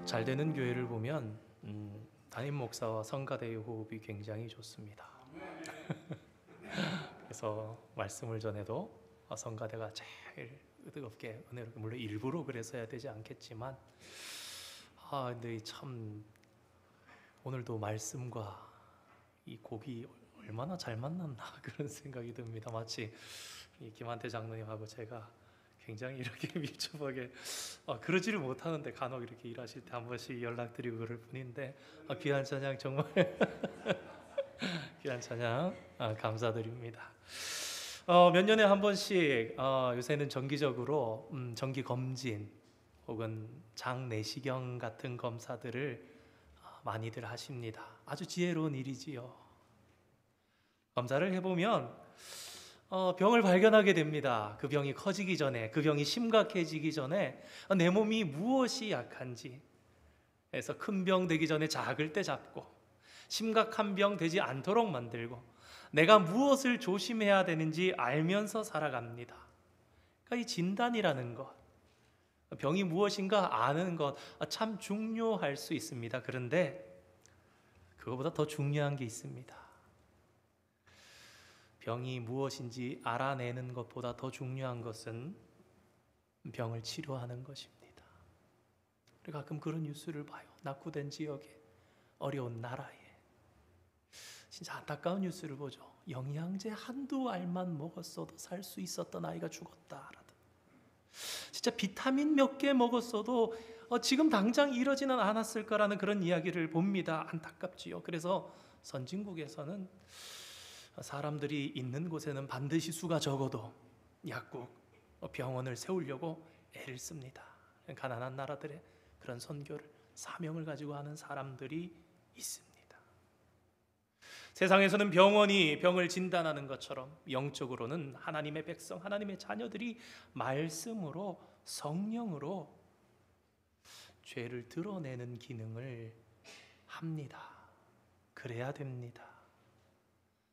잘 되는 교회를 보면 담임 목사와 성가대의 호흡이 굉장히 좋습니다. 그래서 말씀을 전해도 성가대가 제일 뜨겁게 은혜롭게, 물론 일부러 그래서 해야 되지 않겠지만, 근데 참 오늘도 말씀과 이 곡이 얼마나 잘 만났나 그런 생각이 듭니다. 마치 이 김한태 장로님하고 제가 굉장히 이렇게 밀접하게 그러지를 못하는데 간혹 이렇게 일하실 때 한 번씩 연락드리고 그럴 뿐인데, 귀한 찬양 정말 귀한 찬양 감사드립니다. 몇 년에 한 번씩 요새는 정기적으로 정기 검진 혹은 장내시경 같은 검사들을 많이들 하십니다. 아주 지혜로운 일이지요. 검사를 해보면 병을 발견하게 됩니다. 그 병이 커지기 전에, 그 병이 심각해지기 전에 내 몸이 무엇이 약한지 해서 큰 병 되기 전에 작을 때 잡고, 심각한 병 되지 않도록 만들고, 내가 무엇을 조심해야 되는지 알면서 살아갑니다. 그러니까 이 진단이라는 것, 병이 무엇인가 아는 것 참 중요할 수 있습니다. 그런데 그것보다 더 중요한 게 있습니다. 병이 무엇인지 알아내는 것보다 더 중요한 것은 병을 치료하는 것입니다. 가끔 그런 뉴스를 봐요. 낙후된 지역에, 어려운 나라에 진짜 안타까운 뉴스를 보죠. 영양제 한두 알만 먹었어도 살 수 있었던 아이가 죽었다라든, 진짜 비타민 몇 개 먹었어도 지금 당장 이러지는 않았을 거라는 그런 이야기를 봅니다. 안타깝지요. 그래서 선진국에서는 사람들이 있는 곳에는 반드시 수가 적어도 약국, 병원을 세우려고 애를 씁니다. 가난한 나라들의 그런 선교를, 사명을 가지고 하는 사람들이 있습니다. 세상에서는 병원이 병을 진단하는 것처럼 영적으로는 하나님의 백성, 하나님의 자녀들이 말씀으로, 성령으로 죄를 드러내는 기능을 합니다. 그래야 됩니다.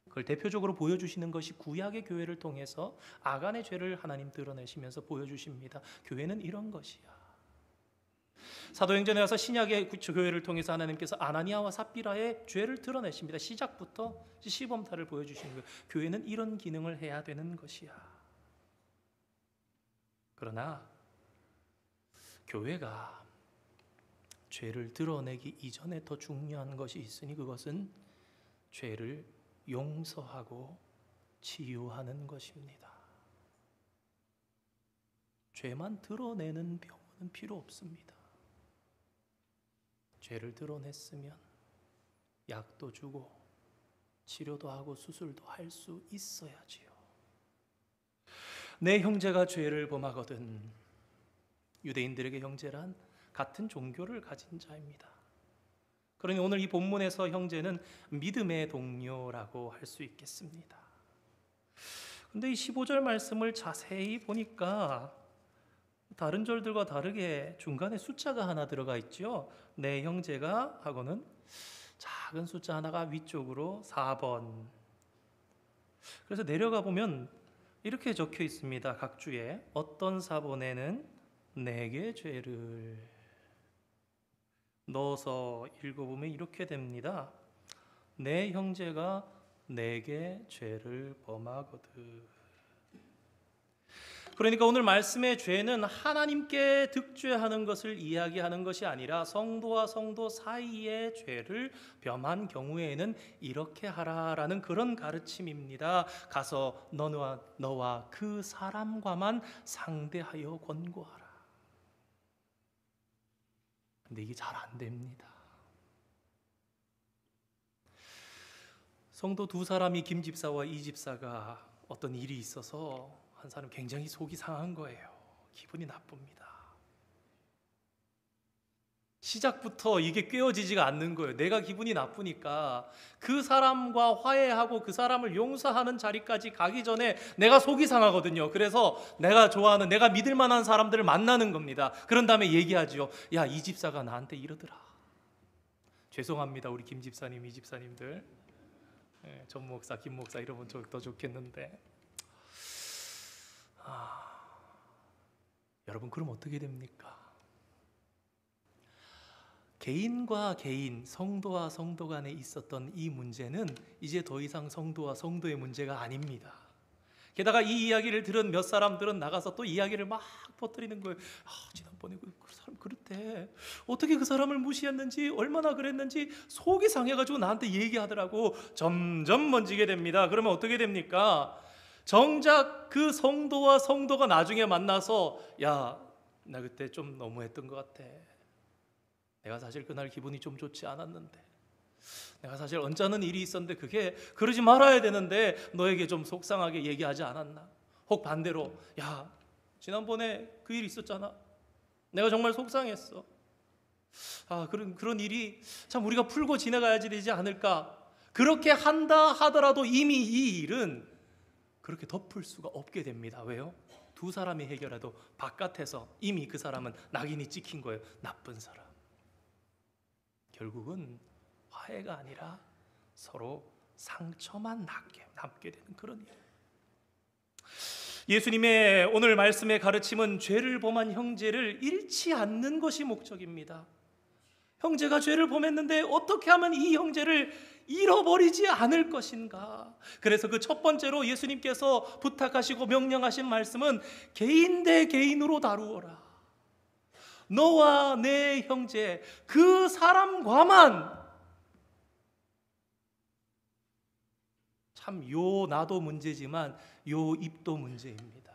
그걸 대표적으로 보여주시는 것이 구약의 교회를 통해서 아간의 죄를 하나님 드러내시면서 보여주십니다. 교회는 이런 것이야. 사도행전에 와서 신약의 교회를 통해서 하나님께서 아나니아와 삽비라의 죄를 드러내십니다. 시작부터 시범타를 보여주시는 거예요. 교회는 이런 기능을 해야 되는 것이야. 그러나 교회가 죄를 드러내기 이전에 더 중요한 것이 있으니, 그것은 죄를 용서하고 치유하는 것입니다. 죄만 드러내는 병원은 필요 없습니다. 죄를 드러냈으면 약도 주고 치료도 하고 수술도 할 수 있어야지요. 내 형제가 죄를 범하거든, 유대인들에게 형제란 같은 종교를 가진 자입니다. 그러니 오늘 이 본문에서 형제는 믿음의 동료라고 할 수 있겠습니다. 근데 이 15절 말씀을 자세히 보니까 다른 절들과 다르게 중간에 숫자가 하나 들어가 있죠. 내 형제가 하고는 작은 숫자 하나가 위쪽으로 4번. 그래서 내려가 보면 이렇게 적혀 있습니다. 각 주에 어떤 사본에는 내게 죄를 넣어서 읽어보면 이렇게 됩니다. 내 형제가 내게 죄를 범하거든. 그러니까 오늘 말씀의 죄는 하나님께 득죄하는 것을 이야기하는 것이 아니라 성도와 성도 사이의 죄를 범한 경우에는 이렇게 하라라는 그런 가르침입니다. 가서 너와 그 사람과만 상대하여 권고하라. 근데 이게 잘 안 됩니다. 성도 두 사람이, 김 집사와 이 집사가 어떤 일이 있어서 한 사람 굉장히 속이 상한 거예요. 기분이 나쁩니다. 시작부터 이게 꿰어지지가 않는 거예요. 내가 기분이 나쁘니까 그 사람과 화해하고 그 사람을 용서하는 자리까지 가기 전에 내가 속이 상하거든요. 그래서 내가 좋아하는, 내가 믿을 만한 사람들을 만나는 겁니다. 그런 다음에 얘기하죠. 야, 이 집사가 나한테 이러더라. 죄송합니다, 우리 김 집사님, 이 집사님들. 전 목사, 김 목사 이러면 더 좋겠는데. 여러분, 그럼 어떻게 됩니까? 개인과 개인, 성도와 성도 간에 있었던 이 문제는 이제 더 이상 성도와 성도의 문제가 아닙니다. 게다가 이 이야기를 들은 몇 사람들은 나가서 또 이야기를 막 퍼뜨리는 거예요. 지난번에 그 사람 그랬대. 어떻게 그 사람을 무시했는지, 얼마나 그랬는지 속이 상해가지고 나한테 얘기하더라고. 점점 번지게 됩니다. 그러면 어떻게 됩니까? 정작 그 성도와 성도가 나중에 만나서 야, 나 그때 좀 너무했던 것 같아. 내가 사실 그날 기분이 좀 좋지 않았는데, 내가 사실 언짢은 일이 있었는데 그게 그러지 말아야 되는데 너에게 좀 속상하게 얘기하지 않았나? 혹 반대로 야, 지난번에 그 일 있었잖아. 내가 정말 속상했어. 그런 일이 참 우리가 풀고 지나가야지 되지 않을까? 그렇게 한다 하더라도 이미 이 일은 그렇게 덮을 수가 없게 됩니다. 왜요? 두 사람이 해결해도 바깥에서 이미 그 사람은 낙인이 찍힌 거예요. 나쁜 사람. 결국은 화해가 아니라 서로 상처만 남게 되는 그런 일. 예수님의 오늘 말씀의 가르침은 죄를 범한 형제를 잃지 않는 것이 목적입니다. 형제가 죄를 범했는데 어떻게 하면 이 형제를 잃어버리지 않을 것인가? 그래서 그 첫 번째로 예수님께서 부탁하시고 명령하신 말씀은 개인 대 개인으로 다루어라. 너와 내 형제, 그 사람과만. 참 요 나도 문제지만 요 입도 문제입니다.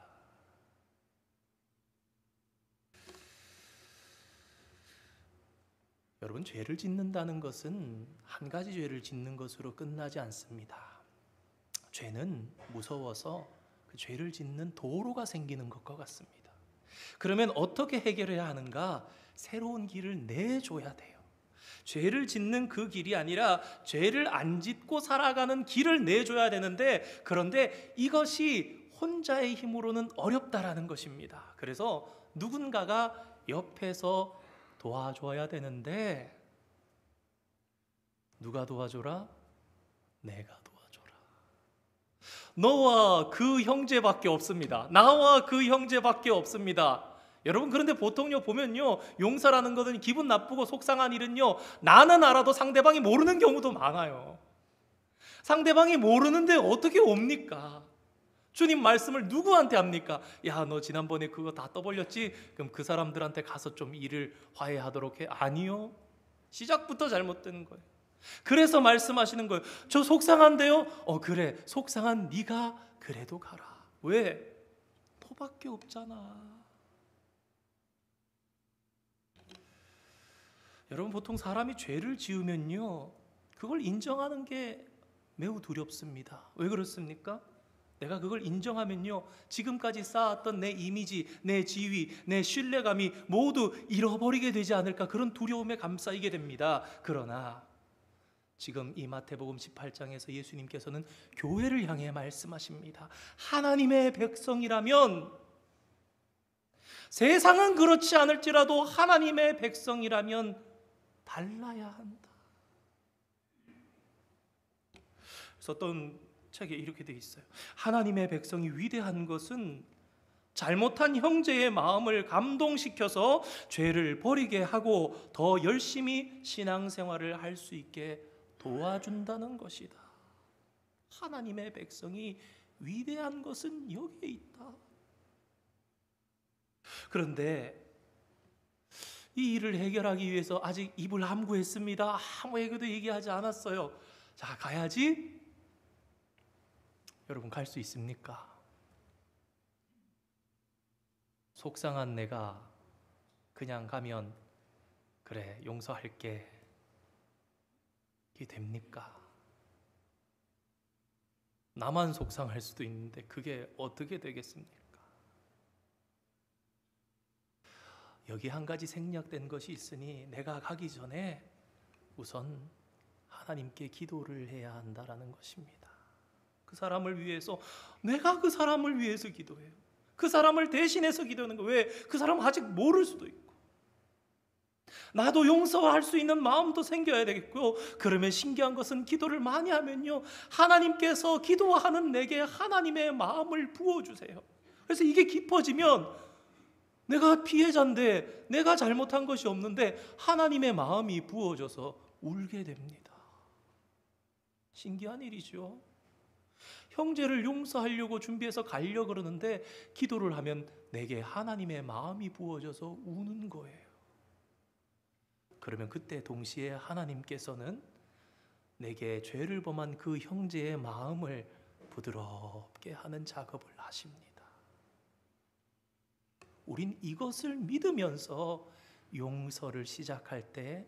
여러분, 죄를 짓는다는 것은 한 가지 죄를 짓는 것으로 끝나지 않습니다. 죄는 무서워서 그 죄를 짓는 도로가 생기는 것과 같습니다. 그러면 어떻게 해결해야 하는가? 새로운 길을 내줘야 돼요. 죄를 짓는 그 길이 아니라 죄를 안 짓고 살아가는 길을 내줘야 되는데, 그런데 이것이 혼자의 힘으로는 어렵다라는 것입니다. 그래서 누군가가 옆에서 도와줘야 되는데, 누가 도와줘라? 내가 도와줘라. 너와 그 형제밖에 없습니다. 나와 그 형제밖에 없습니다. 여러분, 그런데 보통요 보면요, 용서라는 것은 기분 나쁘고 속상한 일은요, 나는 알아도 상대방이 모르는 경우도 많아요. 상대방이 모르는데 어떻게 옵니까? 주님 말씀을 누구한테 합니까? 야, 너 지난번에 그거 다 떠벌렸지? 그럼 그 사람들한테 가서 좀 일을 화해하도록 해. 아니요, 시작부터 잘못된 거예요. 그래서 말씀하시는 거예요. 저 속상한데요? 그래, 속상한 네가 그래도 가라. 왜? 너밖에 없잖아. 여러분, 보통 사람이 죄를 지으면요, 그걸 인정하는 게 매우 두렵습니다. 왜 그렇습니까? 내가 그걸 인정하면요, 지금까지 쌓았던 내 이미지, 내 지위, 내 신뢰감이 모두 잃어버리게 되지 않을까, 그런 두려움에 감싸이게 됩니다. 그러나 지금 이 마태복음 18장에서 예수님께서는 교회를 향해 말씀하십니다. 하나님의 백성이라면, 세상은 그렇지 않을지라도 하나님의 백성이라면 달라야 한다. 그래서 어떤 책에 이렇게 돼 있어요. 하나님의 백성이 위대한 것은 잘못한 형제의 마음을 감동시켜서 죄를 버리게 하고 더 열심히 신앙생활을 할 수 있게 도와준다는 것이다. 하나님의 백성이 위대한 것은 여기에 있다. 그런데 이 일을 해결하기 위해서 아직 입을 함구했습니다. 아무에게도 얘기하지 않았어요. 자, 가야지. 여러분, 갈 수 있습니까? 속상한 내가 그냥 가면 그래, 용서할게, 이게 됩니까? 나만 속상할 수도 있는데 그게 어떻게 되겠습니까? 여기 한 가지 생략된 것이 있으니 내가 가기 전에 우선 하나님께 기도를 해야 한다라는 것입니다. 그 사람을 위해서, 내가 그 사람을 위해서 기도해요. 그 사람을 대신해서 기도하는 거예요. 왜? 그 사람은 아직 모를 수도 있고, 나도 용서할 수 있는 마음도 생겨야 되겠고요. 그러면 신기한 것은 기도를 많이 하면요, 하나님께서 기도하는 내게 하나님의 마음을 부어주세요. 그래서 이게 깊어지면 내가 피해자인데 내가 잘못한 것이 없는데 하나님의 마음이 부어져서 울게 됩니다. 신기한 일이죠. 형제를 용서하려고 준비해서 가려고 그러는데 기도를 하면 내게 하나님의 마음이 부어져서 우는 거예요. 그러면 그때 동시에 하나님께서는 내게 죄를 범한 그 형제의 마음을 부드럽게 하는 작업을 하십니다. 우린 이것을 믿으면서 용서를 시작할 때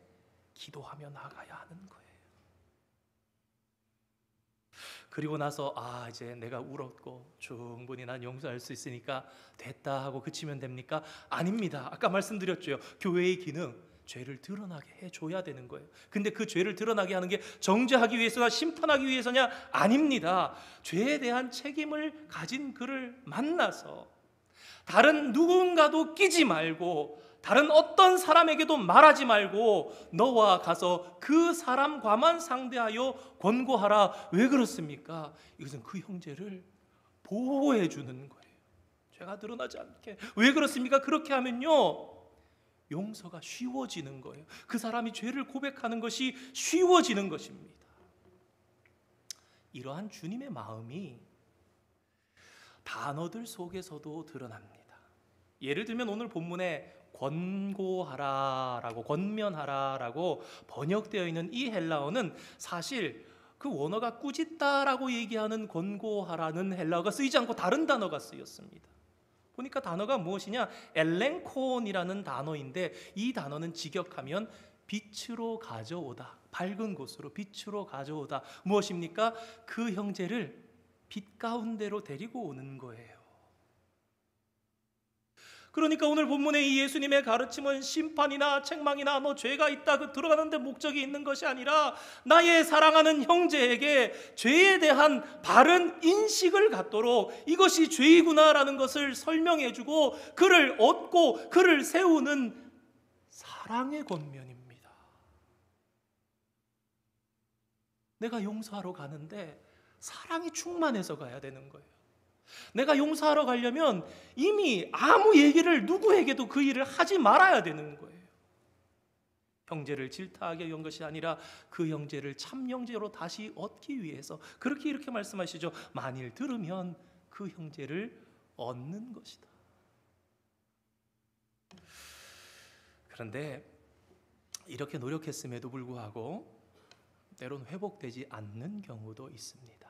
기도하며 나가야 하는 거예요. 그리고 나서 이제 내가 울었고 충분히 난 용서할 수 있으니까 됐다 하고 그치면 됩니까? 아닙니다. 아까 말씀드렸죠. 교회의 기능, 죄를 드러나게 해줘야 되는 거예요. 근데 그 죄를 드러나게 하는 게 정죄하기 위해서나 심판하기 위해서냐? 아닙니다. 죄에 대한 책임을 가진 그를 만나서 다른 누군가도 끼지 말고 다른 어떤 사람에게도 말하지 말고 너와 가서 그 사람과만 상대하여 권고하라. 왜 그렇습니까? 이것은 그 형제를 보호해 주는 거예요. 죄가 드러나지 않게. 왜 그렇습니까? 그렇게 하면요 용서가 쉬워지는 거예요. 그 사람이 죄를 고백하는 것이 쉬워지는 것입니다. 이러한 주님의 마음이 단어들 속에서도 드러납니다. 예를 들면 오늘 본문에 권고하라라고 권면하라라고 번역되어 있는 이 헬라어는 사실 그 원어가 꾸짖다라고 얘기하는 권고하라는 헬라어가 쓰이지 않고 다른 단어가 쓰였습니다. 보니까 단어가 무엇이냐? 엘렌콘이라는 단어인데 이 단어는 직역하면 빛으로 가져오다, 밝은 곳으로 빛으로 가져오다. 무엇입니까? 그 형제를 빛 가운데로 데리고 오는 거예요. 그러니까 오늘 본문의 이 예수님의 가르침은 심판이나 책망이나 너 죄가 있다 그 들어가는 데 목적이 있는 것이 아니라 나의 사랑하는 형제에게 죄에 대한 바른 인식을 갖도록 이것이 죄이구나라는 것을 설명해주고 그를 얻고 그를 세우는 사랑의 권면입니다. 내가 용서하러 가는데 사랑이 충만해서 가야 되는 거예요. 내가 용서하러 가려면 이미 아무 얘기를 누구에게도 그 일을 하지 말아야 되는 거예요. 형제를 질타하게 한 것이 아니라 그 형제를 참 형제로 다시 얻기 위해서 그렇게 이렇게 말씀하시죠. 만일 들으면 그 형제를 얻는 것이다. 그런데 이렇게 노력했음에도 불구하고 때론 회복되지 않는 경우도 있습니다.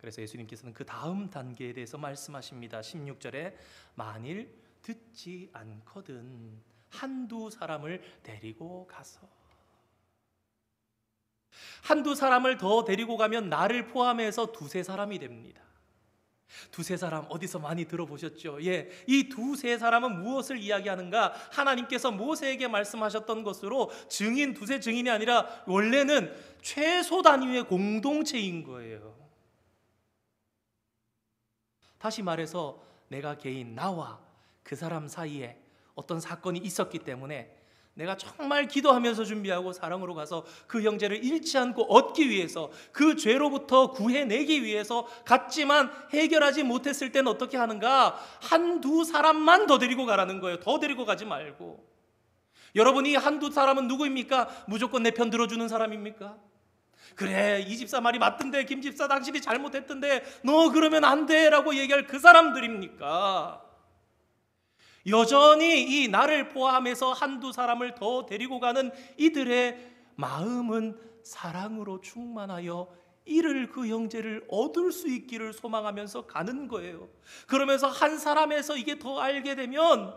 그래서 예수님께서는 그 다음 단계에 대해서 말씀하십니다. 16절에 만일 듣지 않거든 한두 사람을 데리고 가서. 한두 사람을 더 데리고 가면 나를 포함해서 두세 사람이 됩니다. 두세 사람 어디서 많이 들어보셨죠? 이 두세 사람은 무엇을 이야기하는가? 하나님께서 모세에게 말씀하셨던 것으로 증인, 두세 증인이 아니라 원래는 최소 단위의 공동체인 거예요. 다시 말해서 내가 개인 나와 그 사람 사이에 어떤 사건이 있었기 때문에 내가 정말 기도하면서 준비하고 사랑으로 가서 그 형제를 잃지 않고 얻기 위해서 그 죄로부터 구해내기 위해서 갔지만 해결하지 못했을 때는 어떻게 하는가? 한두 사람만 더 데리고 가라는 거예요. 더 데리고 가지 말고. 여러분이 한두 사람은 누구입니까? 무조건 내 편 들어주는 사람입니까? 그래 이 집사 말이 맞던데 김 집사 당신이 잘못했던데 너 그러면 안 돼 라고 얘기할 그 사람들입니까? 여전히 이 나를 포함해서 한두 사람을 더 데리고 가는 이들의 마음은 사랑으로 충만하여 이를 그 형제를 얻을 수 있기를 소망하면서 가는 거예요. 그러면서 한 사람에서 이게 더 알게 되면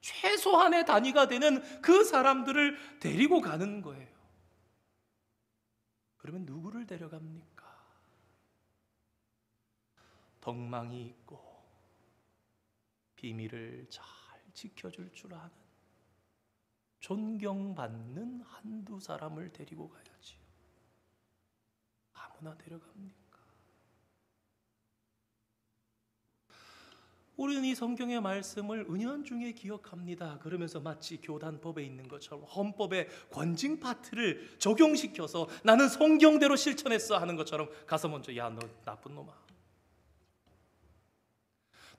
최소한의 단위가 되는 그 사람들을 데리고 가는 거예요. 그러면 누구를 데려갑니까? 덕망이 있고 비밀을 잘 지켜줄 줄 아는 존경받는 한두 사람을 데리고 가야지. 아무나 데려갑니까? 우리는 이 성경의 말씀을 은연중에 기억합니다. 그러면서 마치 교단법에 있는 것처럼 헌법의 권징 파트를 적용시켜서 나는 성경대로 실천했어 하는 것처럼 가서 먼저 야 너 나쁜 놈아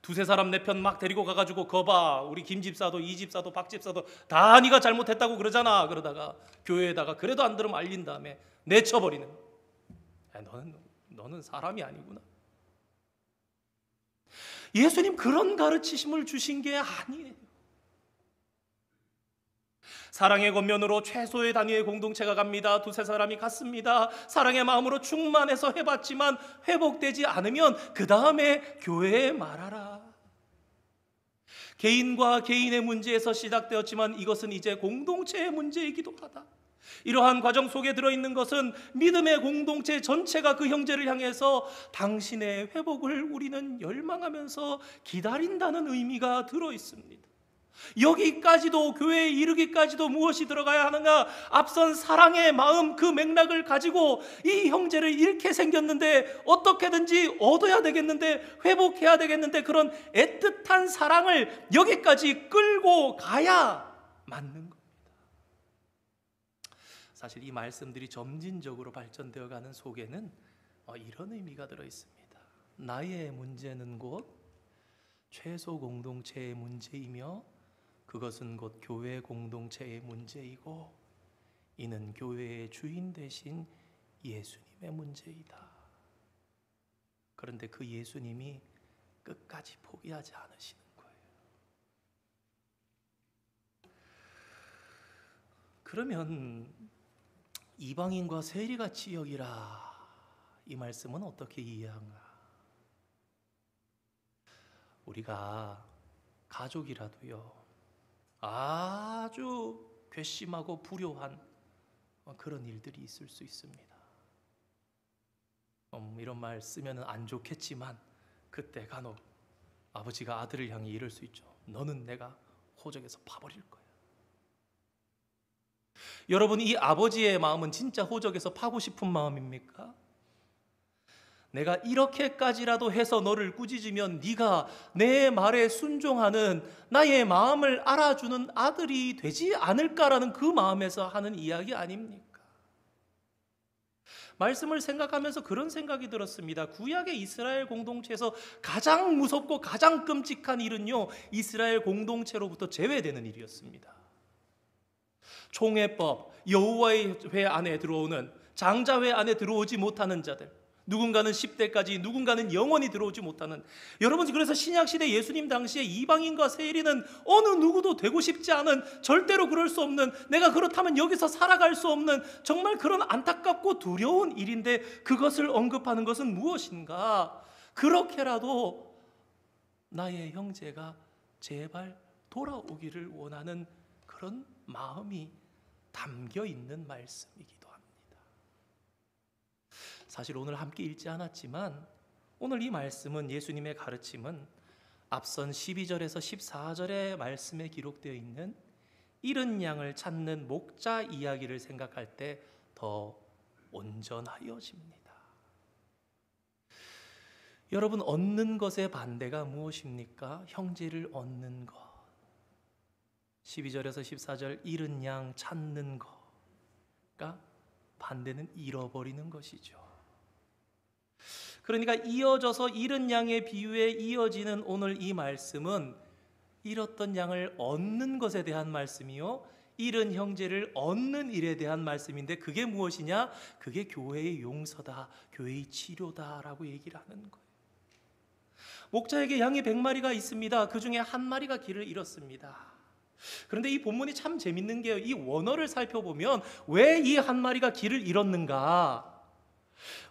두세 사람 내 편 막 데리고 가가지고 거봐, 우리 김 집사도 이 집사도 박 집사도 다 네가 잘못했다고 그러잖아. 그러다가 교회에다가 그래도 안 들으면 알린 다음에 내쳐버리는. 너는 사람이 아니구나. 예수님 그런 가르치심을 주신 게 아니에요. 사랑의 겉면으로 최소의 단위의 공동체가 갑니다. 두세 사람이 갔습니다. 사랑의 마음으로 충만해서 해봤지만 회복되지 않으면 그 다음에 교회에 말하라. 개인과 개인의 문제에서 시작되었지만 이것은 이제 공동체의 문제이기도 하다. 이러한 과정 속에 들어있는 것은 믿음의 공동체 전체가 그 형제를 향해서 당신의 회복을 우리는 열망하면서 기다린다는 의미가 들어있습니다. 여기까지도, 교회에 이르기까지도 무엇이 들어가야 하느냐? 앞선 사랑의 마음, 그 맥락을 가지고 이 형제를 잃게 생겼는데 어떻게든지 얻어야 되겠는데, 회복해야 되겠는데, 그런 애틋한 사랑을 여기까지 끌고 가야 맞는 겁니다. 사실 이 말씀들이 점진적으로 발전되어 가는 속에는 이런 의미가 들어있습니다. 나의 문제는 곧 최소 공동체의 문제이며 그것은 곧 교회 공동체의 문제이고 이는 교회의 주인 되신 예수님의 문제이다. 그런데 그 예수님이 끝까지 포기하지 않으시는 거예요. 그러면 이방인과 세리같이 여기라, 이 말씀은 어떻게 이해한가? 우리가 가족이라도요, 아주 괘씸하고 불효한 그런 일들이 있을 수 있습니다. 이런 말 쓰면 안 좋겠지만 그때 간혹 아버지가 아들을 향해 이럴 수 있죠. 너는 내가 호적에서 파버릴 거야. 여러분, 이 아버지의 마음은 진짜 호적에서 파고 싶은 마음입니까? 내가 이렇게까지라도 해서 너를 꾸짖으면 네가 내 말에 순종하는, 나의 마음을 알아주는 아들이 되지 않을까라는 그 마음에서 하는 이야기 아닙니까? 말씀을 생각하면서 그런 생각이 들었습니다. 구약의 이스라엘 공동체에서 가장 무섭고 가장 끔찍한 일은요, 이스라엘 공동체로부터 제외되는 일이었습니다. 총회법, 여호와의 회 안에 들어오는, 장자회 안에 들어오지 못하는 자들, 누군가는 10대까지, 누군가는 영원히 들어오지 못하는. 여러분, 그래서 신약시대 예수님 당시에 이방인과 세리는 어느 누구도 되고 싶지 않은, 절대로 그럴 수 없는, 내가 그렇다면 여기서 살아갈 수 없는 정말 그런 안타깝고 두려운 일인데 그것을 언급하는 것은 무엇인가? 그렇게라도 나의 형제가 제발 돌아오기를 원하는 그런 마음이 담겨 있는 말씀이기도 합니다. 사실 오늘 함께 읽지 않았지만 오늘 이 말씀은, 예수님의 가르침은 앞선 12절에서 14절의 말씀에 기록되어 있는 잃은 양을 찾는 목자 이야기를 생각할 때 더 온전하여집니다. 여러분, 얻는 것의 반대가 무엇입니까? 형제를 얻는 것. 12절에서 14절 잃은 양 찾는 것과 반대는 잃어버리는 것이죠. 그러니까 이어져서 잃은 양의 비유에 이어지는 오늘 이 말씀은 잃었던 양을 얻는 것에 대한 말씀이요, 잃은 형제를 얻는 일에 대한 말씀인데 그게 무엇이냐? 그게 교회의 용서다, 교회의 치료다라고 얘기를 하는 거예요. 목자에게 양이 100마리가 있습니다. 그 중에 한 마리가 길을 잃었습니다. 그런데 이 본문이 참 재밌는 게요, 이 원어를 살펴보면 왜 이 한 마리가 길을 잃었는가?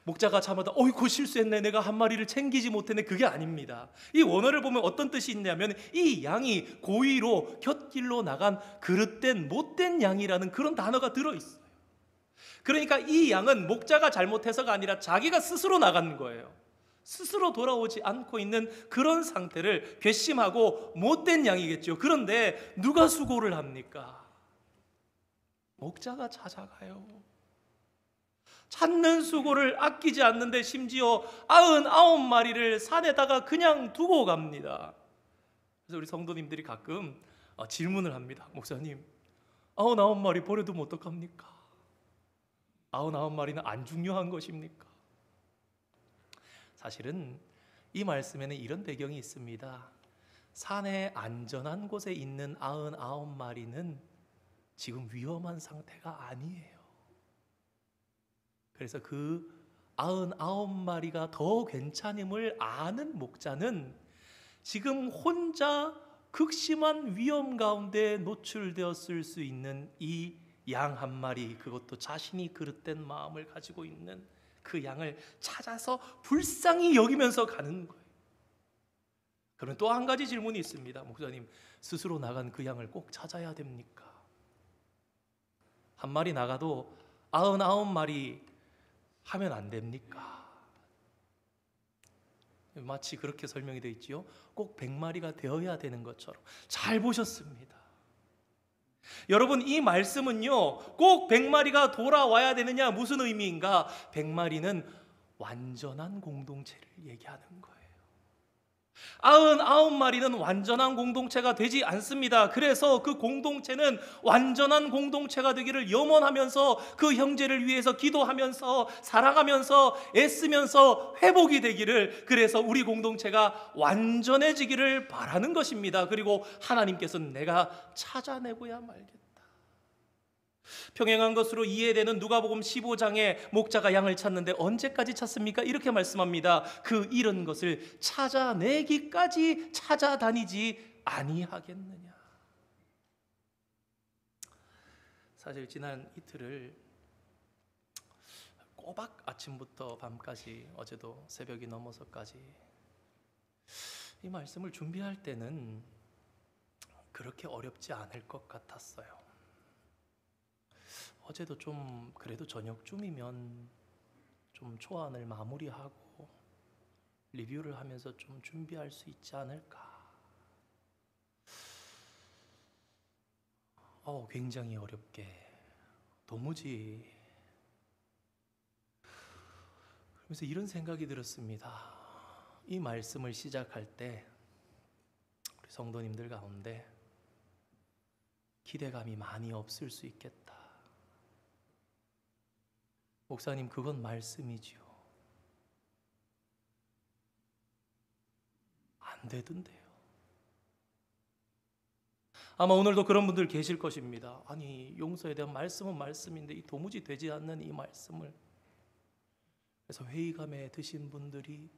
목자가 참하다 어이구 실수했네, 내가 한 마리를 챙기지 못했네, 그게 아닙니다. 이 원어를 보면 어떤 뜻이 있냐면 이 양이 고의로 곁길로 나간 그릇된 못된 양이라는 그런 단어가 들어있어요. 그러니까 이 양은 목자가 잘못해서가 아니라 자기가 스스로 나간 거예요. 스스로 돌아오지 않고 있는 그런 상태를, 괘씸하고 못된 양이겠죠. 그런데 누가 수고를 합니까? 목자가 찾아가요. 찾는 수고를 아끼지 않는데 심지어 99마리를 산에다가 그냥 두고 갑니다. 그래서 우리 성도님들이 가끔 질문을 합니다. 목사님, 99마리 버려두면 어떡합니까? 99마리는 안 중요한 것입니까? 사실은 이 말씀에는 이런 배경이 있습니다. 산의 안전한 곳에 있는 99마리는 지금 위험한 상태가 아니에요. 그래서 그 99마리가 더 괜찮음을 아는 목자는 지금 혼자 극심한 위험 가운데 노출되었을 수 있는 이 양 한 마리, 그것도 자신이 그릇된 마음을 가지고 있는 그 양을 찾아서 불쌍히 여기면서 가는 거예요. 그러면 또 한 가지 질문이 있습니다. 목사님, 스스로 나간 그 양을 꼭 찾아야 됩니까? 한 마리 나가도 99마리 하면 안 됩니까? 마치 그렇게 설명이 되어 있지요. 꼭 100마리가 되어야 되는 것처럼. 잘 보셨습니다. 여러분, 이 말씀은요, 꼭 100마리가 돌아와야 되느냐, 무슨 의미인가? 100마리는 완전한 공동체를 얘기하는 거예요. 99마리는 완전한 공동체가 되지 않습니다. 그래서 그 공동체는 완전한 공동체가 되기를 염원하면서 그 형제를 위해서 기도하면서 사랑하면서 애쓰면서 회복이 되기를, 그래서 우리 공동체가 완전해지기를 바라는 것입니다. 그리고 하나님께서는 내가 찾아내고야 말겠다. 평행한 것으로 이해되는 누가복음 15장에 목자가 양을 찾는데 언제까지 찾습니까? 이렇게 말씀합니다. 그 잃은 것을 찾아내기까지 찾아다니지 아니하겠느냐. 사실 지난 이틀을 꼬박 아침부터 밤까지, 어제도 새벽이 넘어서까지 이 말씀을 준비할 때는 그렇게 어렵지 않을 것 같았어요. 어제도 좀 그래도 저녁쯤이면 좀 초안을 마무리하고 리뷰를 하면서 좀 준비할 수 있지 않을까. 굉장히 어렵게, 도무지. 그래서 이런 생각이 들었습니다. 이 말씀을 시작할 때 우리 성도님들 가운데 기대감이 많이 없을 수 있겠다. 목사님, 그건 말씀이지요. 안 되던데요. 아마 오늘도 그런 분들 계실 것입니다. 아니, 용서에 대한 말씀은 말씀인데 이 도무지 되지 않는 이 말씀을, 그래서 회의감에 드신 분들이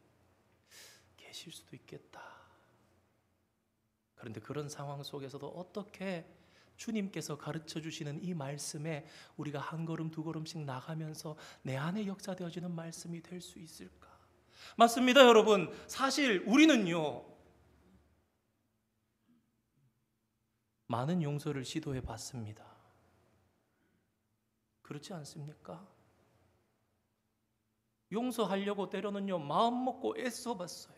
계실 수도 있겠다. 그런데 그런 상황 속에서도 어떻게 주님께서 가르쳐 주시는 이 말씀에 우리가 한 걸음 두 걸음씩 나가면서 내 안에 역사되어지는 말씀이 될 수 있을까? 맞습니다, 여러분. 사실 우리는요, 많은 용서를 시도해 봤습니다. 그렇지 않습니까? 용서하려고 때로는요, 마음 먹고 애써 봤어요.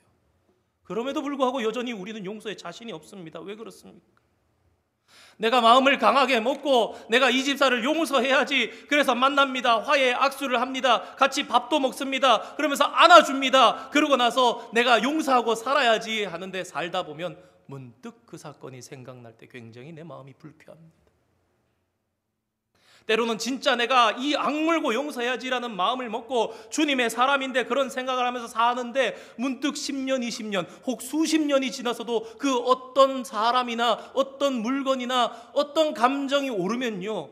그럼에도 불구하고 여전히 우리는 용서에 자신이 없습니다. 왜 그렇습니까? 내가 마음을 강하게 먹고 내가 이 집사를 용서해야지, 그래서 만납니다. 화해 악수를 합니다. 같이 밥도 먹습니다. 그러면서 안아줍니다. 그러고 나서 내가 용서하고 살아야지 하는데, 살다 보면 문득 그 사건이 생각날 때 굉장히 내 마음이 불쾌합니다. 때로는 진짜 내가 이 악물고 용서해야지라는 마음을 먹고 주님의 사람인데 그런 생각을 하면서 사는데, 문득 10년, 20년 혹 수십 년이 지나서도 그 어떤 사람이나 어떤 물건이나 어떤 감정이 오르면요,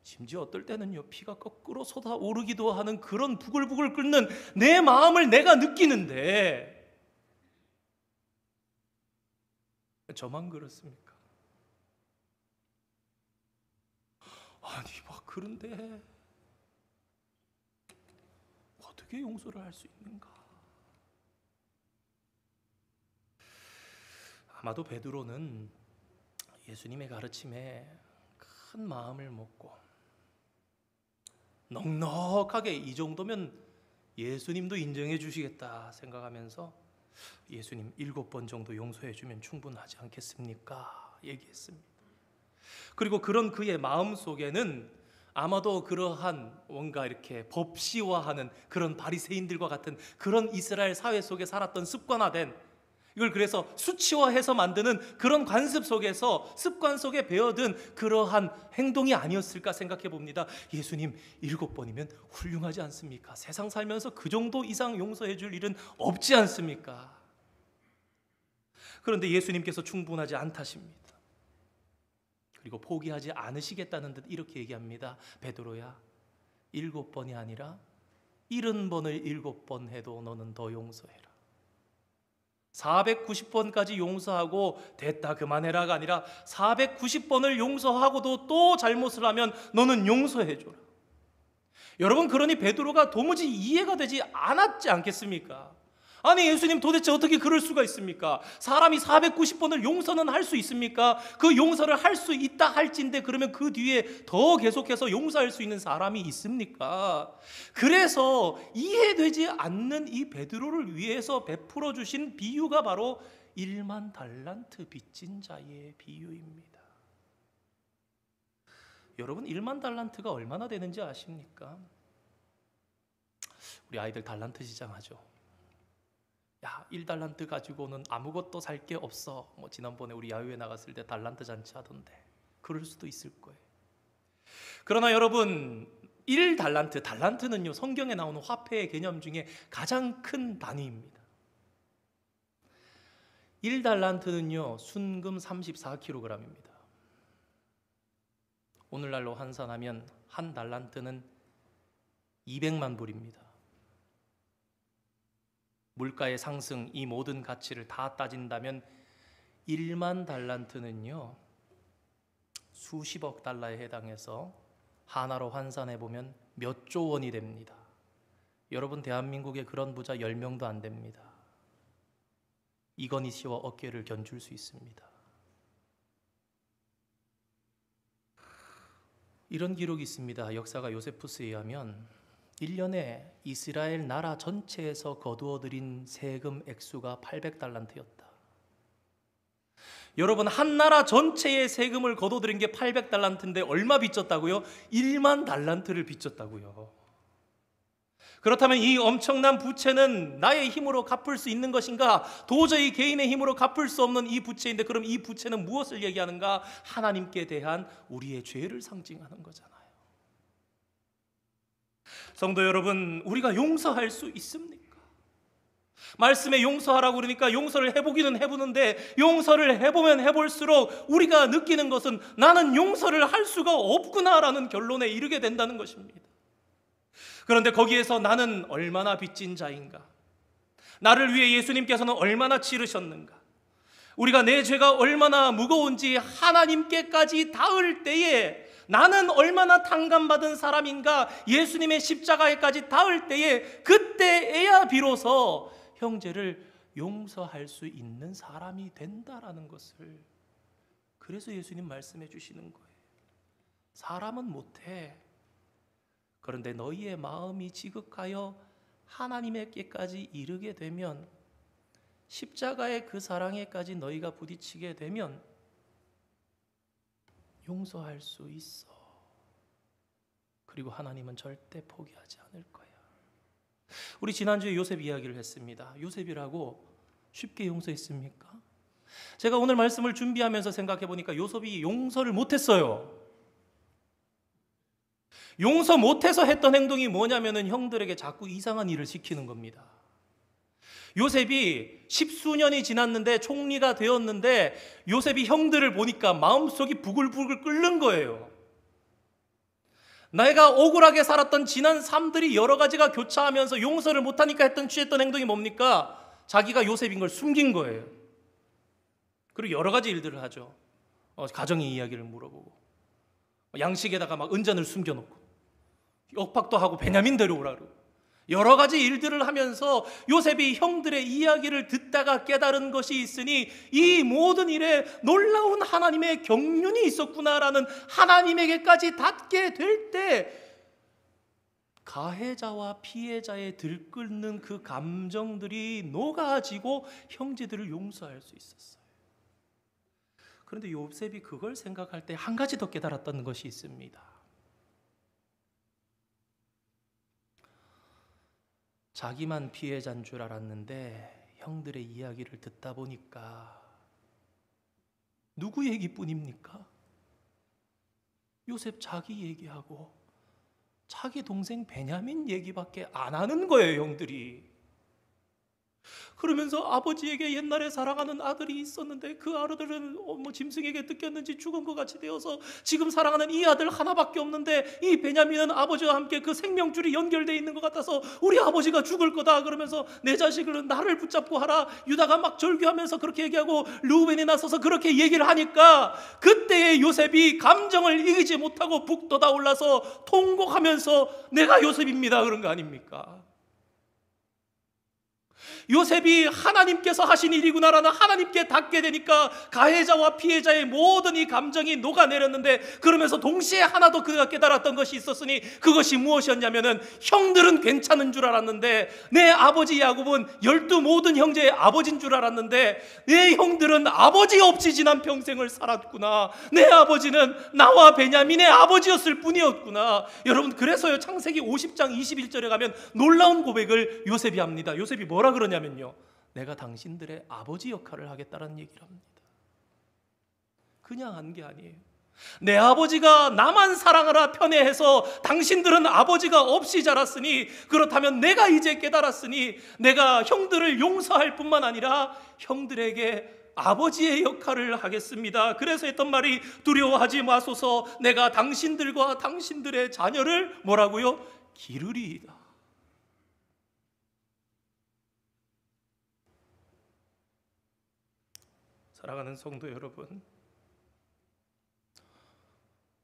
심지어 어떨 때는요, 피가 거꾸로 솟아오르기도 하는 그런 부글부글 끓는 내 마음을 내가 느끼는데, 저만 그렇습니까? 아니, 그런데 어떻게 용서를 할 수 있는가? 아마도 베드로는 예수님의 가르침에 큰 마음을 먹고 넉넉하게, 이 정도면 예수님도 인정해 주시겠다 생각하면서 예수님 7번 정도 용서해 주면 충분하지 않겠습니까? 얘기했습니다. 그리고 그런 그의 마음 속에는 아마도 그러한 뭔가 이렇게 법시화하는 그런 바리새인들과 같은 그런 이스라엘 사회 속에 살았던 습관화된 이걸 그래서 수치화해서 만드는 그런 관습 속에서, 습관 속에 배어든 그러한 행동이 아니었을까 생각해 봅니다. 예수님 7번이면 훌륭하지 않습니까? 세상 살면서 그 정도 이상 용서해 줄 일은 없지 않습니까? 그런데 예수님께서 충분하지 않다십니다. 그리고 포기하지 않으시겠다는 듯 이렇게 얘기합니다. 베드로야, 7번이 아니라 70번을 7번 해도 너는 더 용서해라. 490번까지 용서하고 됐다 그만해라가 아니라 490번을 용서하고도 또 잘못을 하면 너는 용서해줘라. 여러분, 그러니 베드로가 도무지 이해가 되지 않았지 않겠습니까? 아니, 예수님 도대체 어떻게 그럴 수가 있습니까? 사람이 490번을 용서는 할 수 있습니까? 그 용서를 할 수 있다 할진데 그러면 그 뒤에 더 계속해서 용서할 수 있는 사람이 있습니까? 그래서 이해되지 않는 이 베드로를 위해서 베풀어 주신 비유가 바로 1만 달란트 빚진 자의 비유입니다. 여러분, 1만 달란트가 얼마나 되는지 아십니까? 우리 아이들 달란트 시장하죠. 야, 1달란트 가지고는 아무것도 살 게 없어. 지난번에 우리 야유회 나갔을 때 달란트 잔치 하던데 그럴 수도 있을 거예요. 그러나 여러분, 1달란트, 달란트는요 성경에 나오는 화폐의 개념 중에 가장 큰 단위입니다. 1달란트는요 순금 34kg입니다. 오늘날로 환산하면 한 달란트는 200만 불입니다. 물가의 상승, 이 모든 가치를 다 따진다면 1만 달란트는요 수십억 달러에 해당해서 하나로 환산해 보면 몇 조 원이 됩니다. 여러분, 대한민국에 그런 부자 10명도 안 됩니다. 이건희 씨와 어깨를 견줄 수 있습니다. 이런 기록이 있습니다. 역사가 요세푸스에 의하면 1년에 이스라엘 나라 전체에서 거두어들인 세금 액수가 800달란트였다. 여러분, 한 나라 전체의 세금을 거둬들인 게 800달란트인데 얼마 빚졌다고요? 1만 달란트를 빚졌다고요. 그렇다면 이 엄청난 부채는 나의 힘으로 갚을 수 있는 것인가? 도저히 개인의 힘으로 갚을 수 없는 이 부채인데, 그럼 이 부채는 무엇을 얘기하는가? 하나님께 대한 우리의 죄를 상징하는 거잖아요. 성도 여러분, 우리가 용서할 수 있습니까? 말씀에 용서하라고 그러니까 용서를 해보기는 해보는데, 용서를 해보면 해볼수록 우리가 느끼는 것은 나는 용서를 할 수가 없구나라는 결론에 이르게 된다는 것입니다. 그런데 거기에서 나는 얼마나 빚진 자인가? 나를 위해 예수님께서는 얼마나 치르셨는가? 우리가 내 죄가 얼마나 무거운지 하나님께까지 닿을 때에 나는 얼마나 탕감받은 사람인가? 예수님의 십자가에까지 닿을 때에 그때에야 비로소 형제를 용서할 수 있는 사람이 된다라는 것을, 그래서 예수님 말씀해 주시는 거예요. 사람은 못해. 그런데 너희의 마음이 지극하여 하나님에게까지 이르게 되면, 십자가의 그 사랑에까지 너희가 부딪히게 되면 용서할 수 있어. 그리고 하나님은 절대 포기하지 않을 거야. 우리 지난주에 요셉 이야기를 했습니다. 요셉이라고 쉽게 용서했습니까? 제가 오늘 말씀을 준비하면서 생각해 보니까 요셉이 용서를 못했어요. 용서 못해서 했던 행동이 뭐냐면은 형들에게 자꾸 이상한 일을 시키는 겁니다. 요셉이 10수년이 지났는데 총리가 되었는데 요셉이 형들을 보니까 마음속이 부글부글 끓는 거예요. 내가 억울하게 살았던 지난 삶들이 여러 가지가 교차하면서 용서를 못하니까 취했던 행동이 뭡니까? 자기가 요셉인 걸 숨긴 거예요. 그리고 여러 가지 일들을 하죠. 가정의 이야기를 물어보고, 양식에다가 막 은잔을 숨겨놓고, 엇박도 하고 베냐민 데려오라 그러고, 여러 가지 일들을 하면서 요셉이 형들의 이야기를 듣다가 깨달은 것이 있으니 이 모든 일에 놀라운 하나님의 경륜이 있었구나라는, 하나님에게까지 닿게 될 때 가해자와 피해자의 들끓는 그 감정들이 녹아지고 형제들을 용서할 수 있었어요. 그런데 요셉이 그걸 생각할 때 한 가지 더 깨달았던 것이 있습니다. 자기만 피해자인 줄 알았는데 형들의 이야기를 듣다 보니까 누구 얘기뿐입니까? 요셉 자기 얘기하고 자기 동생 베냐민 얘기밖에 안 하는 거예요, 형들이. 그러면서 아버지에게 옛날에 사랑하는 아들이 있었는데 그 아들은 짐승에게 뜯겼는지 죽은 것 같이 되어서 지금 사랑하는 이 아들 하나밖에 없는데 이 베냐민은 아버지와 함께 그 생명줄이 연결되어 있는 것 같아서 우리 아버지가 죽을 거다. 그러면서 내 자식을 나를 붙잡고 하라. 유다가 막 절규하면서 그렇게 얘기하고 르우벤이 나서서 그렇게 얘기를 하니까 그때의 요셉이 감정을 이기지 못하고 북 돋아올라서 통곡하면서 내가 요셉입니다 그런 거 아닙니까? 요셉이 하나님께서 하신 일이구나라는 하나님께 닿게 되니까 가해자와 피해자의 모든 이 감정이 녹아내렸는데, 그러면서 동시에 하나도 그가 깨달았던 것이 있었으니 그것이 무엇이었냐면은 형들은 괜찮은 줄 알았는데, 내 아버지 야곱은 12 모든 형제의 아버지인 줄 알았는데 내 형들은 아버지 없이 지난 평생을 살았구나. 내 아버지는 나와 베냐민의 아버지였을 뿐이었구나. 여러분, 그래서요 창세기 50장 21절에 가면 놀라운 고백을 요셉이 합니다. 요셉이 뭐라 그러냐면요, 내가 당신들의 아버지 역할을 하겠다는 얘기를 합니다. 그냥 한 게 아니에요. 내 아버지가 나만 사랑하라 편애해서 당신들은 아버지가 없이 자랐으니, 그렇다면 내가 이제 깨달았으니 내가 형들을 용서할 뿐만 아니라 형들에게 아버지의 역할을 하겠습니다. 그래서 했던 말이 두려워하지 마소서, 내가 당신들과 당신들의 자녀를 뭐라고요? 기르리이다. 사랑하는 성도 여러분,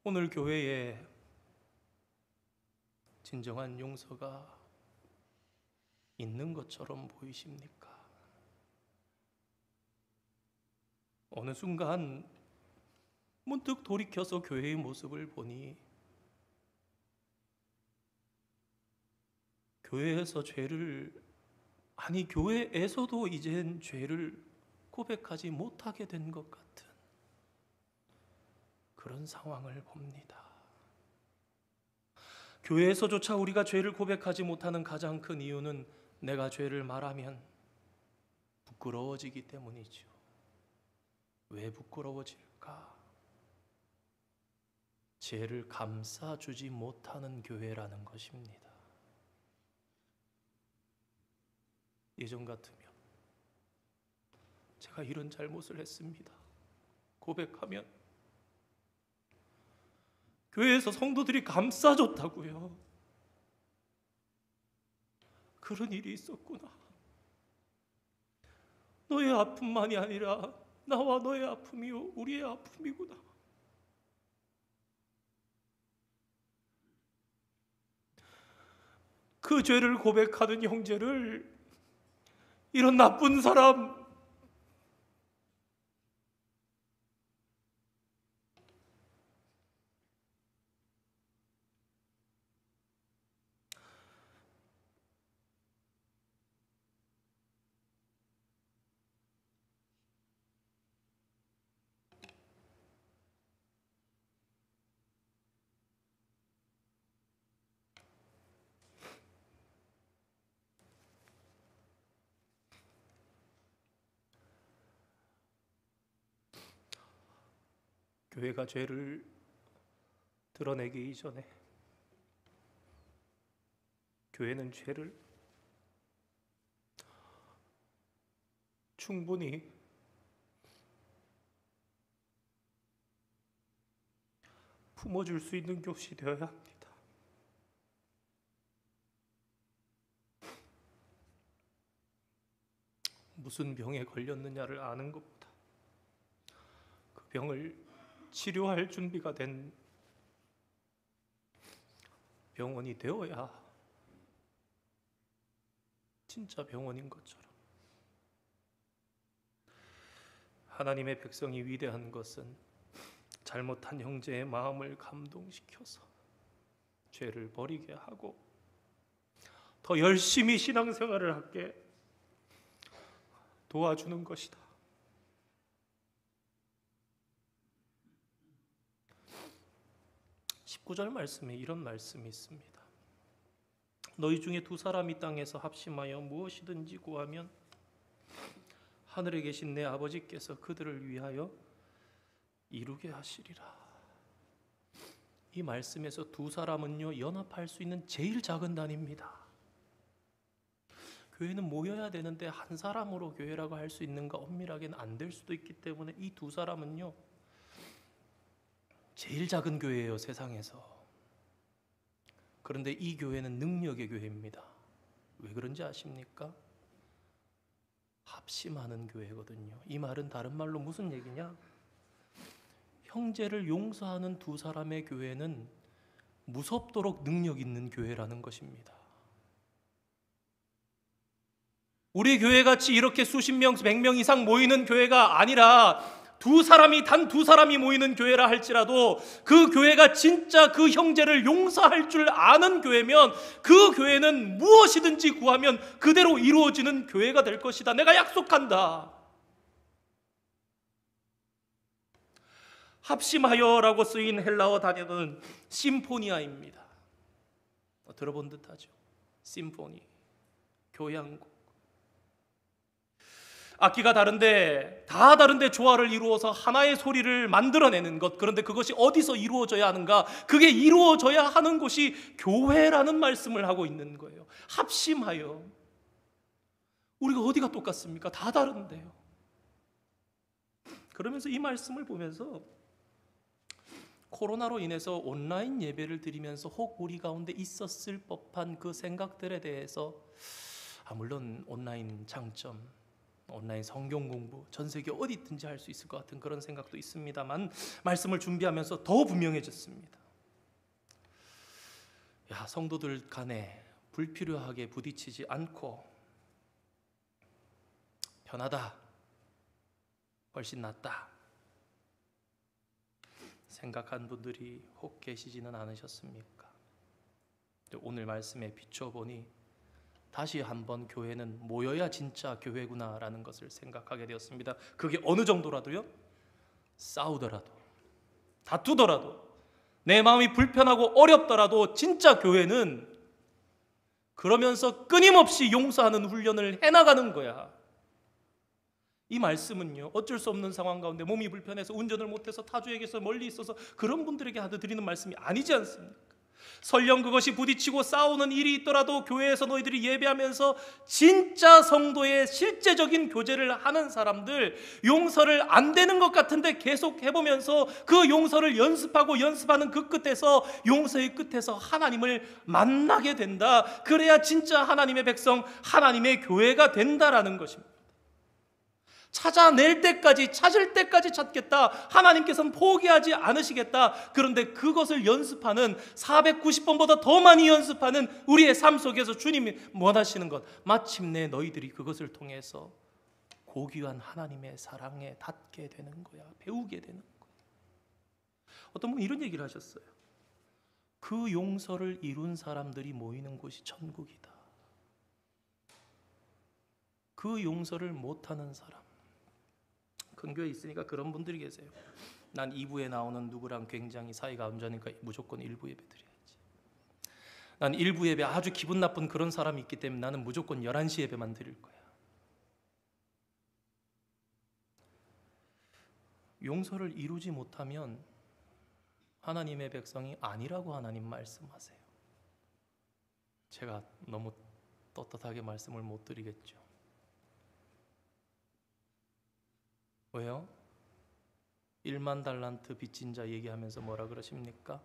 오늘 교회에 진정한 용서가 있는 것처럼 보이십니까? 어느 순간 문득 돌이켜서 교회의 모습을 보니 교회에서도 이젠 죄를 고백하지 못하게 된 것 같은 그런 상황을 봅니다. 교회에서조차 우리가 죄를 고백하지 못하는 가장 큰 이유는 내가 죄를 말하면 부끄러워지기 때문이죠. 왜 부끄러워질까? 죄를 감싸주지 못하는 교회라는 것입니다. 예전 같으면 제가 이런 잘못을 했습니다 고백하면 교회에서 성도들이 감싸줬다고요. 그런 일이 있었구나. 너의 아픔만이 아니라 나와 너의 아픔이 우리의 아픔이구나. 그 죄를 고백하는 형제를 이런 나쁜 사람, 교회가 죄를 드러내기 이전에 교회는 죄를 충분히 품어줄 수 있는 곳이 되어야 합니다. 무슨 병에 걸렸느냐를 아는 것보다 그 병을 치료할 준비가 된 병원이 되어야 진짜 병원인 것처럼, 하나님의 백성이 위대한 것은 잘못한 형제의 마음을 감동시켜서 죄를 버리게 하고 더 열심히 신앙생활을 하게 도와주는 것이다. 19절 말씀에 이런 말씀이 있습니다. 너희 중에 두 사람이 땅에서 합심하여 무엇이든지 구하면 하늘에 계신 내 아버지께서 그들을 위하여 이루게 하시리라. 이 말씀에서 두 사람은요, 연합할 수 있는 제일 작은 단위입니다. 교회는 모여야 되는데 한 사람으로 교회라고 할 수 있는가? 엄밀하게는 안 될 수도 있기 때문에 이 두 사람은요, 제일 작은 교회예요, 세상에서. 그런데 이 교회는 능력의 교회입니다. 왜 그런지 아십니까? 합심하는 교회거든요. 이 말은 다른 말로 무슨 얘기냐? 형제를 용서하는 두 사람의 교회는 무섭도록 능력 있는 교회라는 것입니다. 우리 교회같이 이렇게 수십 명, 100명 이상 모이는 교회가 아니라 단 두 사람이 모이는 교회라 할지라도 그 교회가 진짜 그 형제를 용서할 줄 아는 교회면 그 교회는 무엇이든지 구하면 그대로 이루어지는 교회가 될 것이다. 내가 약속한다. 합심하여라고 쓰인 헬라어 단어는 심포니아입니다. 들어본 듯하죠. 심포니, 교향곡. 악기가 다른데 다 다른데 조화를 이루어서 하나의 소리를 만들어내는 것. 그런데 그것이 어디서 이루어져야 하는가? 그게 이루어져야 하는 곳이 교회라는 말씀을 하고 있는 거예요. 합심하여. 우리가 어디가 똑같습니까? 다 다른데요. 그러면서 이 말씀을 보면서 코로나로 인해서 온라인 예배를 드리면서 혹 우리 가운데 있었을 법한 그 생각들에 대해서 물론 온라인 장점, 온라인 성경 공부 전 세계 어디 있든지 할 수 있을 것 같은 그런 생각도 있습니다만 말씀을 준비하면서 더 분명해졌습니다. 성도들 간에 불필요하게 부딪히지 않고 편하다, 훨씬 낫다 생각한 분들이 혹 계시지는 않으셨습니까? 오늘 말씀에 비춰보니 다시 한번 교회는 모여야 진짜 교회구나라는 것을 생각하게 되었습니다. 그게 어느 정도라도요? 싸우더라도, 다투더라도, 내 마음이 불편하고 어렵더라도 진짜 교회는 그러면서 끊임없이 용서하는 훈련을 해나가는 거야. 이 말씀은요, 어쩔 수 없는 상황 가운데 몸이 불편해서 운전을 못해서 타주에게서 멀리 있어서 그런 분들에게 하도 드리는 말씀이 아니지 않습니까? 설령 그것이 부딪히고 싸우는 일이 있더라도 교회에서 너희들이 예배하면서 진짜 성도의 실제적인 교제를 하는 사람들, 용서를 안 되는 것 같은데 계속 해보면서 그 용서를 연습하는 그 끝에서, 용서의 끝에서 하나님을 만나게 된다. 그래야 진짜 하나님의 백성, 하나님의 교회가 된다라는 것입니다. 찾을 때까지 찾겠다. 하나님께서는 포기하지 않으시겠다. 그런데 그것을 연습하는 490번보다 더 많이 연습하는 우리의 삶 속에서 주님이 원하시는 것, 마침내 너희들이 그것을 통해서 고귀한 하나님의 사랑에 닿게 되는 거야. 배우게 되는 거야. 어떤 분이 이런 얘기를 하셨어요. 그 용서를 이룬 사람들이 모이는 곳이 천국이다. 그 용서를 못하는 사람, 큰 교회에 있으니까 그런 분들이 계세요. 난 2부에 나오는 누구랑 굉장히 사이가 안 좋으니까 무조건 1부 예배 드려야지. 난 1부 예배 아주 기분 나쁜 그런 사람이 있기 때문에 나는 무조건 11시 예배만 드릴 거야. 용서를 이루지 못하면 하나님의 백성이 아니라고 하나님 말씀하세요. 제가 너무 떳떳하게 말씀을 못 드리겠죠. 왜요? 1만 달란트 빚진 자 얘기하면서 뭐라 그러십니까?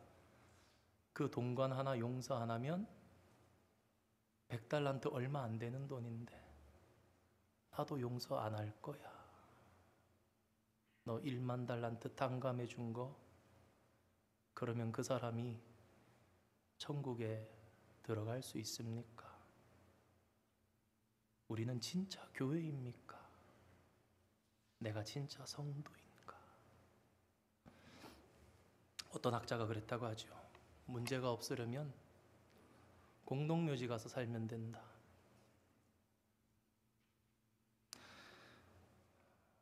그 동관 하나 용서 안 하면 100달란트 얼마 안 되는 돈인데 나도 용서 안 할 거야. 너 1만 달란트 탕감해 준 거, 그러면 그 사람이 천국에 들어갈 수 있습니까? 우리는 진짜 교회입니까? 내가 진짜 성도인가? 어떤 학자가 그랬다고 하죠. 문제가 없으려면 공동묘지 가서 살면 된다.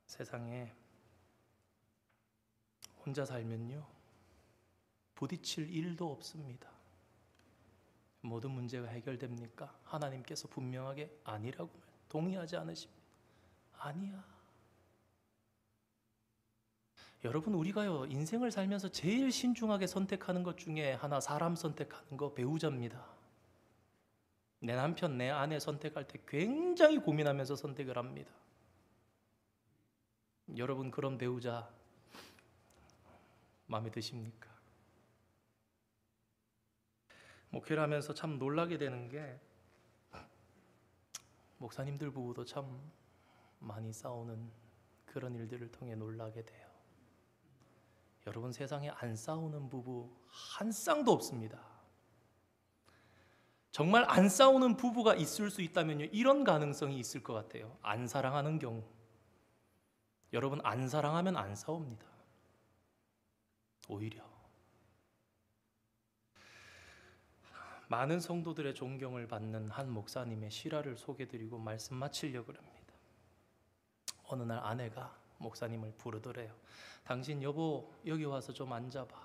세상에 혼자 살면요, 부딪힐 일도 없습니다. 모든 문제가 해결됩니까? 하나님께서 분명하게 아니라고 동의하지 않으십니다. 아니야. 여러분, 우리가요 인생을 살면서 제일 신중하게 선택하는 것 중에 하나, 사람 선택하는 거 배우자입니다. 내 남편, 내 아내 선택할 때 굉장히 고민하면서 선택을 합니다. 여러분, 그런 배우자 마음에 드십니까? 목회를 하면서 참 놀라게 되는 게, 목사님들 부부도 참 많이 싸우는 그런 일들을 통해 놀라게 돼요. 여러분, 세상에 안 싸우는 부부 한 쌍도 없습니다. 정말 안 싸우는 부부가 있을 수 있다면요, 이런 가능성이 있을 것 같아요. 안 사랑하는 경우. 여러분, 안 사랑하면 안 싸웁니다. 오히려 많은 성도들의 존경을 받는 한 목사님의 실화를 소개드리고 말씀 마치려고 합니다. 어느 날 아내가 목사님을 부르더래요. 당신 여보, 여기 와서 좀 앉아봐.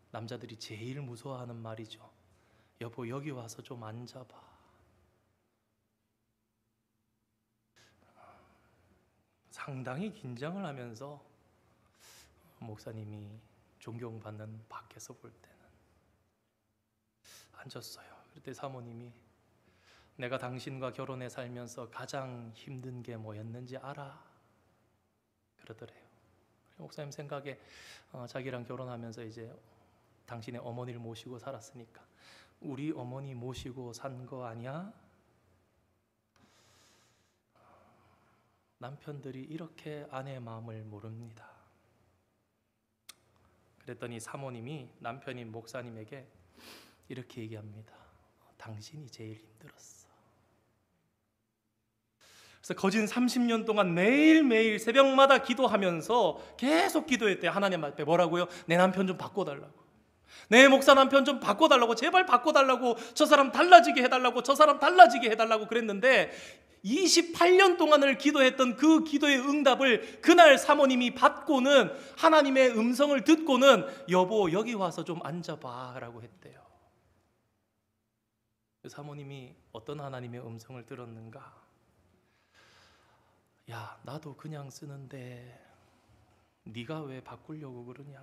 남자들이 제일 무서워하는 말이죠. 여보, 여기 와서 좀 앉아봐. 상당히 긴장을 하면서 목사님이 존경받는 밖에서 볼 때는 앉았어요. 그때 사모님이 내가 당신과 결혼해 살면서 가장 힘든 게 뭐였는지 알아? 그러더래요. 목사님 생각에 자기랑 결혼하면서 이제 당신의 어머니를 모시고 살았으니까 우리 어머니 모시고 산 거 아니야? 남편들이 이렇게 아내의 마음을 모릅니다. 그랬더니 사모님이 남편인 목사님에게 이렇게 얘기합니다. 당신이 제일 힘들었어. 그래서 거진 30년 동안 매일매일 새벽마다 기도하면서 계속 기도했대요. 하나님 앞에 뭐라고요? 내 남편 좀 바꿔달라고, 내 목사 남편 좀 바꿔달라고, 제발 바꿔달라고, 저 사람 달라지게 해달라고, 저 사람 달라지게 해달라고 그랬는데 28년 동안을 기도했던 그 기도의 응답을 그날 사모님이 받고는, 하나님의 음성을 듣고는 여보 여기 와서 좀 앉아봐 라고 했대요. 사모님이 어떤 하나님의 음성을 들었는가? 야, 나도 그냥 쓰는데 네가 왜 바꾸려고 그러냐?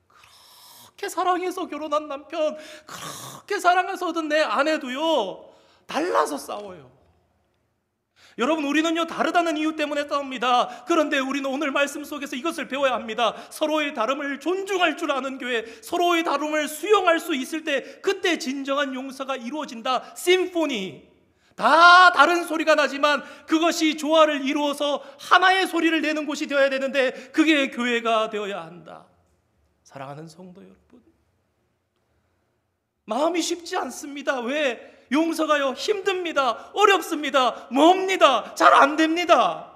그렇게 사랑해서 결혼한 남편, 그렇게 사랑해서 얻은 내 아내도요 달라서 싸워요. 여러분, 우리는요 다르다는 이유 때문에 싸웁니다. 그런데 우리는 오늘 말씀 속에서 이것을 배워야 합니다. 서로의 다름을 존중할 줄 아는 교회, 서로의 다름을 수용할 수 있을 때 그때 진정한 용서가 이루어진다. 심포니, 다 다른 소리가 나지만 그것이 조화를 이루어서 하나의 소리를 내는 곳이 되어야 되는데 그게 교회가 되어야 한다. 사랑하는 성도 여러분, 마음이 쉽지 않습니다. 왜? 용서가요 힘듭니다. 어렵습니다. 멉니다. 잘 안 됩니다.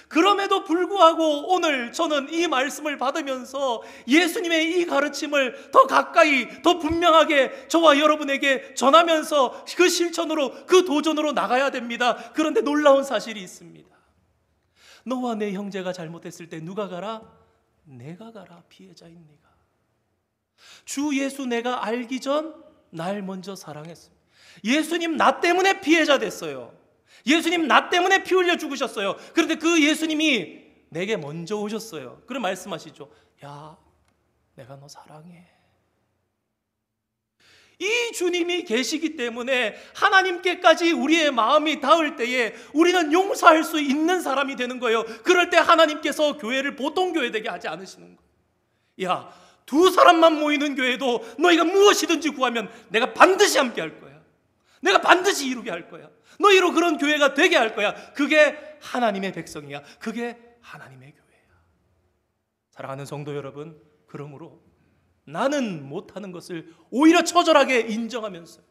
그럼에도 불구하고 오늘 저는 이 말씀을 받으면서 예수님의 이 가르침을 더 가까이, 더 분명하게 저와 여러분에게 전하면서 그 실천으로, 그 도전으로 나가야 됩니다. 그런데 놀라운 사실이 있습니다. 너와 내 형제가 잘못했을 때 누가 가라? 내가 가라. 피해자인 네가. 주 예수 내가 알기 전 날 먼저 사랑했습니다. 예수님 나 때문에 피해자 됐어요. 예수님 나 때문에 피 흘려 죽으셨어요. 그런데 그 예수님이 내게 먼저 오셨어요. 그런 말씀하시죠. 야, 내가 너 사랑해. 이 주님이 계시기 때문에 하나님께까지 우리의 마음이 닿을 때에 우리는 용서할 수 있는 사람이 되는 거예요. 그럴 때 하나님께서 교회를 보통 교회 되게 하지 않으시는 거예요. 야, 두 사람만 모이는 교회도 너희가 무엇이든지 구하면 내가 반드시 함께 할 거야. 내가 반드시 이루게 할 거야. 너희로 그런 교회가 되게 할 거야. 그게 하나님의 백성이야. 그게 하나님의 교회야. 사랑하는 성도 여러분, 그러므로 나는 못하는 것을 오히려 처절하게 인정하면서,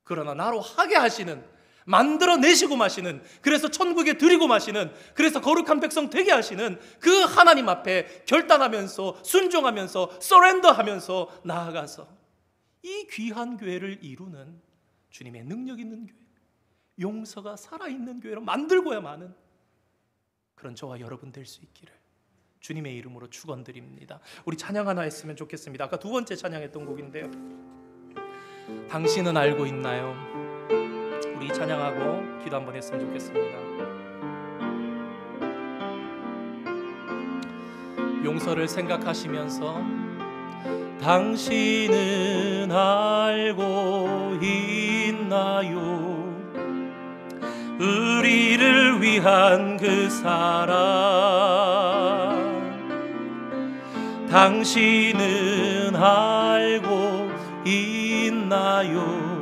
그러나 나로 하게 하시는, 만들어내시고 마시는, 그래서 천국에 드리고 마시는, 그래서 거룩한 백성 되게 하시는 그 하나님 앞에 결단하면서, 순종하면서, 서렌더하면서 나아가서 이 귀한 교회를 이루는 주님의 능력 있는 교회, 용서가 살아있는 교회로 만들고야만은 그런 저와 여러분 될 수 있기를 주님의 이름으로 축원드립니다. 우리 찬양 하나 했으면 좋겠습니다. 아까 두 번째 찬양했던 곡인데요. 당신은 알고 있나요? 우리 찬양하고 기도 한번 했으면 좋겠습니다. 용서를 생각하시면서 당신은 알고 있나요? 우리를 위한 그 사랑, 당신은 알고 있나요?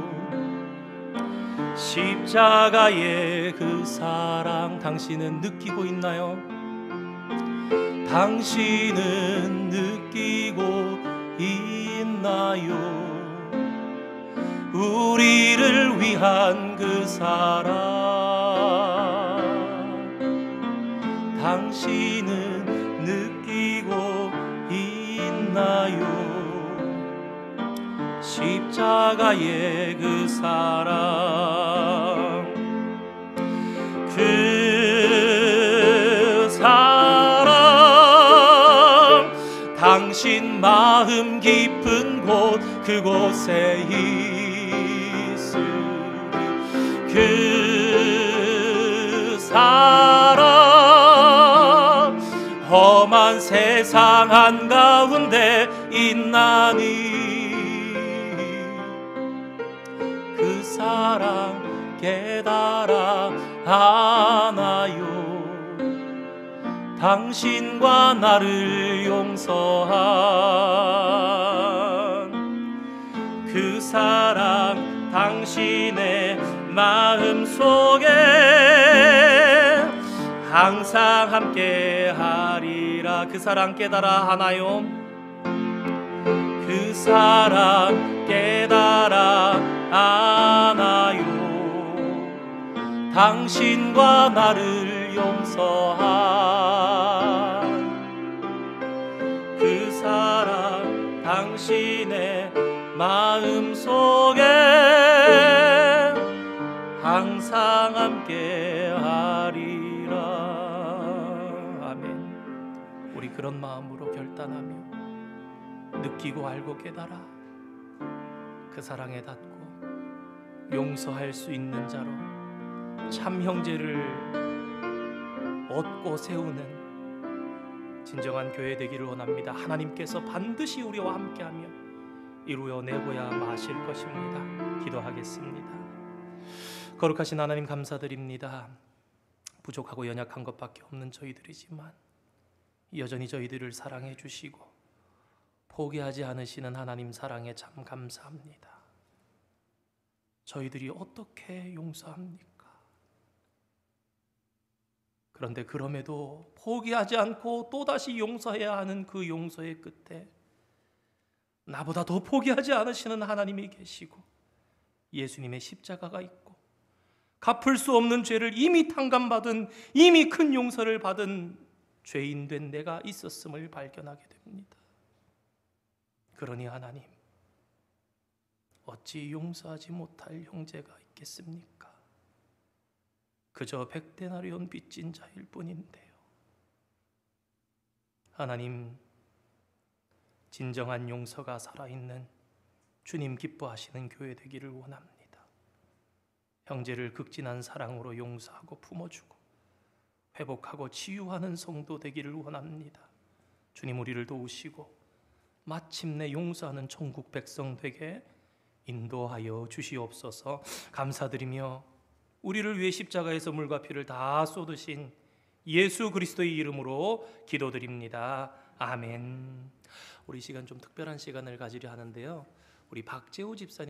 십자가의 그 사랑 당신은 느끼고 있나요? 당신은 느끼고 있나요? 우리를 위한 그 사랑, 당신은 느끼고 있나요? 십자가의 그 사랑, 그 사랑, 당신 마음 깊은 곳 그곳에 있으리. 그 사랑 험한 세상 한가운데 있나니 그 사랑 깨달아 하나요? 당신과 나를 용서한 그 사랑 당신의 마음 속에 항상 함께 하리라. 그 사랑 깨달아 하나요? 그 사랑 깨달아 하나요? 당신과 나를 용서한 그 사랑 당신의 마음 속에 항상 함께 하리라. 아멘. 우리 그런 마음으로 결단하며 느끼고 알고 깨달아 그 사랑에 닿고 용서할 수 있는 자로 참 형제를 얻고 세우는 진정한 교회 되기를 원합니다. 하나님께서 반드시 우리와 함께하며 이루어내고야 마실 것입니다. 기도하겠습니다. 거룩하신 하나님 감사드립니다. 부족하고 연약한 것밖에 없는 저희들이지만 여전히 저희들을 사랑해 주시고 포기하지 않으시는 하나님 사랑에 참 감사합니다. 저희들이 어떻게 용서합니까? 그런데 그럼에도 포기하지 않고 또다시 용서해야 하는 그 용서의 끝에 나보다 더 포기하지 않으시는 하나님이 계시고 예수님의 십자가가 있고 갚을 수 없는 죄를 이미 탕감받은, 이미 큰 용서를 받은 죄인 된 내가 있었음을 발견하게 됩니다. 그러니 하나님, 어찌 용서하지 못할 형제가 있겠습니까? 그저 100데나리온 빚진 자일 뿐인데요. 하나님, 진정한 용서가 살아있는 주님 기뻐하시는 교회 되기를 원합니다. 형제를 극진한 사랑으로 용서하고 품어주고 회복하고 치유하는 성도 되기를 원합니다. 주님, 우리를 도우시고 마침내 용서하는 천국 백성 되게 인도하여 주시옵소서. 감사드리며 우리를 위해 십자가에서 물과 피를 다 쏟으신 예수 그리스도의 이름으로 기도드립니다. 아멘. 우리 시간 좀 특별한 시간을 가지려 하는데요. 우리 박재호 집사님